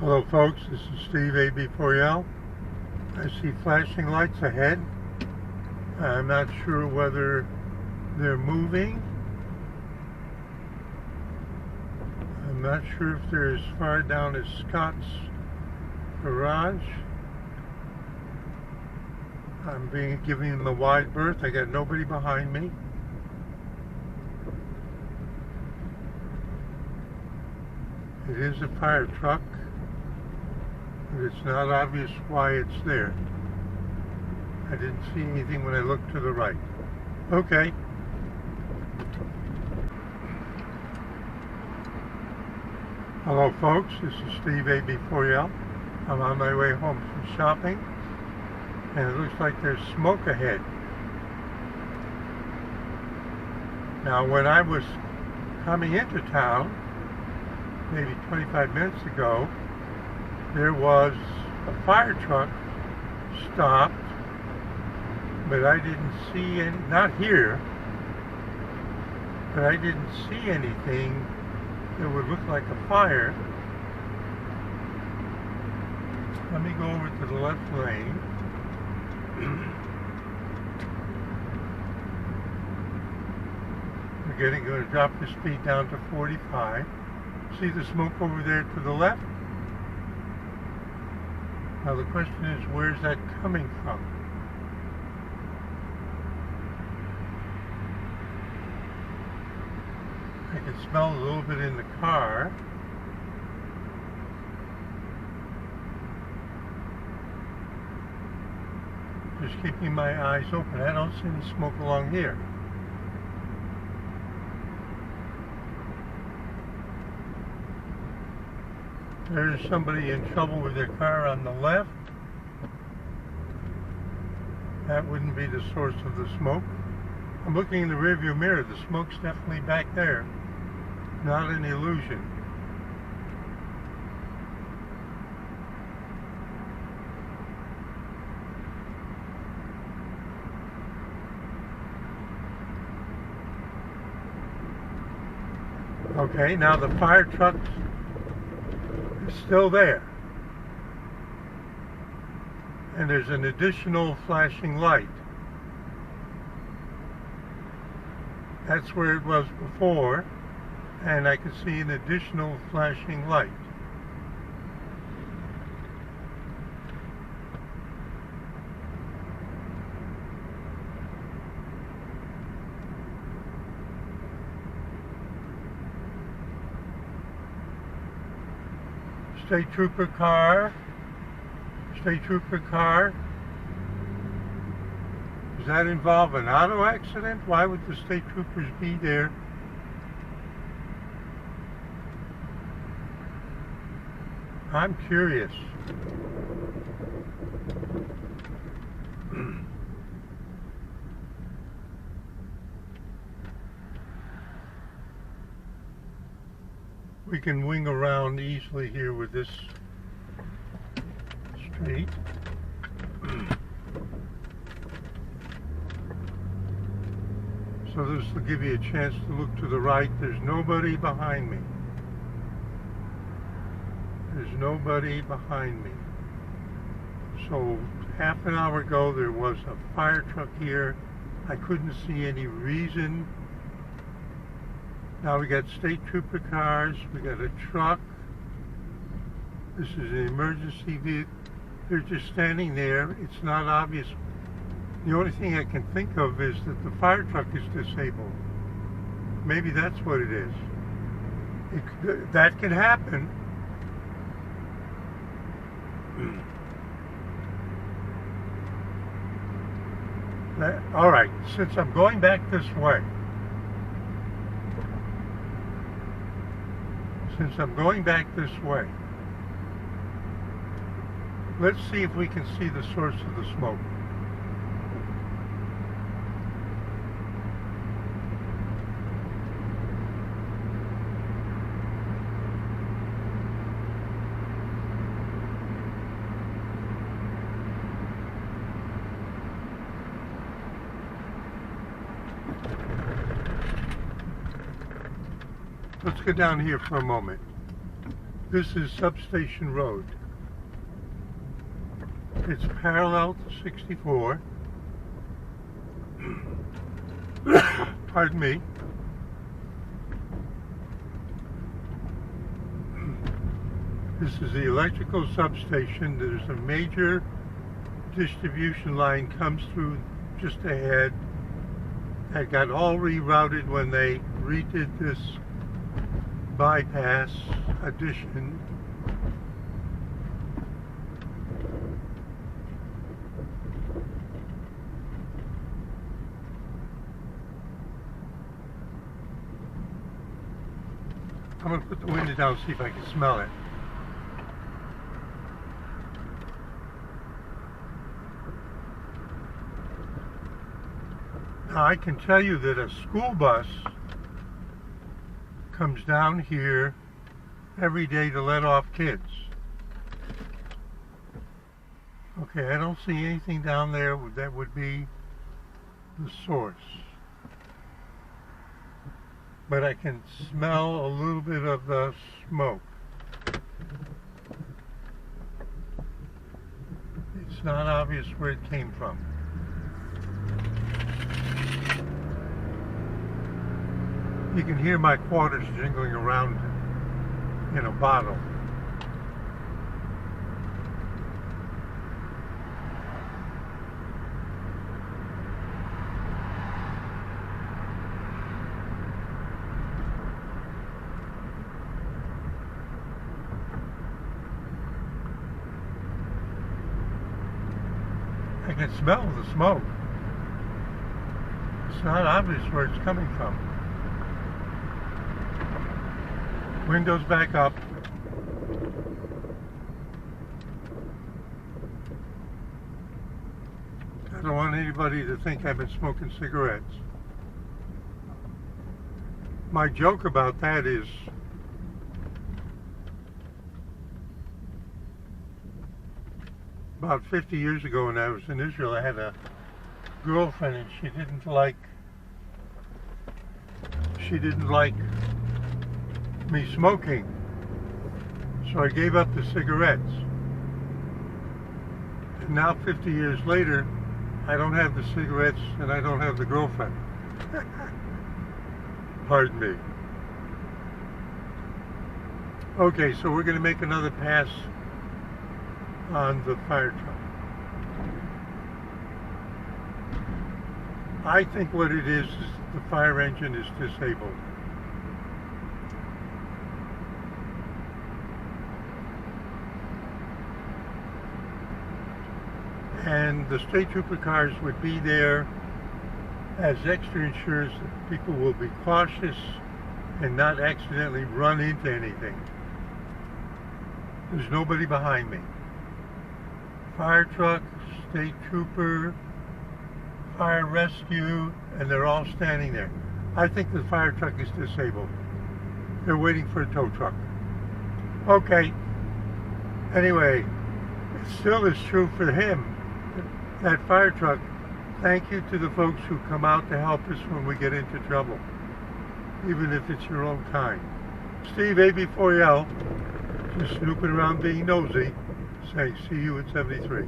Hello folks, this is Steve AB4L. I see flashing lights ahead. I'm not sure whether they're moving. I'm not sure if they're as far down as Scott's garage. I'm giving them a wide berth. I got nobody behind me. It is a fire truck. It's not obvious why it's there. I didn't see anything when I looked to the right. Okay. Hello folks, this is Steve AB4L. I'm on my way home from shopping, and it looks like there's smoke ahead. Now when I was coming into town, maybe 25 minutes ago, there was a fire truck stopped, but I didn't see any, not here, but I didn't see anything that would look like a fire. Let me go over to the left lane. We're going to drop the speed down to 45. See the smoke over there to the left? Now the question is, where's that coming from? I can smell a little bit in the car. Just keeping my eyes open. I don't see any smoke along here. There's somebody in trouble with their car on the left. That wouldn't be the source of the smoke. I'm looking in the rearview mirror. The smoke's definitely back there. Not an illusion. Okay, now the fire truck is still there. And there's an additional flashing light. That's where it was before, and I can see an additional flashing light. State trooper car. State trooper car. Does that involve an auto accident? Why would the state troopers be there? I'm curious. We can wing around easily here with this street. So this will give you a chance to look to the right. There's nobody behind me. There's nobody behind me. So half an hour ago there was a fire truck here. I couldn't see any reason. Now we got state trooper cars, we got a truck. This is an emergency vehicle. They're just standing there. It's not obvious. The only thing I can think of is that the fire truck is disabled. Maybe that's what it is. That could happen. All right, since I'm going back this way, let's see if we can see the source of the smoke. Let's go down here for a moment. This is Substation Road. It's parallel to 64. Pardon me. This is the electrical substation. There's a major distribution line comes through just ahead. That got all rerouted when they redid this bypass addition. I'm going to put the window down, see if I can smell it. Now I can tell you that a school bus comes down here every day to let off kids. Okay, I don't see anything down there that would be the source. But I can smell a little bit of the smoke. It's not obvious where it came from. You can hear my quarters jingling around in a bottle. I can smell the smoke. It's not obvious where it's coming from. Windows back up. I don't want anybody to think I've been smoking cigarettes. My joke about that is about 50 years ago when I was in Israel, I had a girlfriend and she didn't like me smoking, so I gave up the cigarettes. And now 50 years later, I don't have the cigarettes and I don't have the girlfriend. Pardon me. Okay, so we're going to make another pass on the fire truck. I think what it is the fire engine is disabled. And the state trooper cars would be there as extra insurance that people will be cautious and not accidentally run into anything. There's nobody behind me. Fire truck, state trooper, fire rescue, and they're all standing there. I think the fire truck is disabled. They're waiting for a tow truck. Okay. Anyway, it still is true for him. That fire truck, thank you to the folks who come out to help us when we get into trouble, even if it's your own kind. Steve AB4L, just snooping around being nosy, saying see you at 73.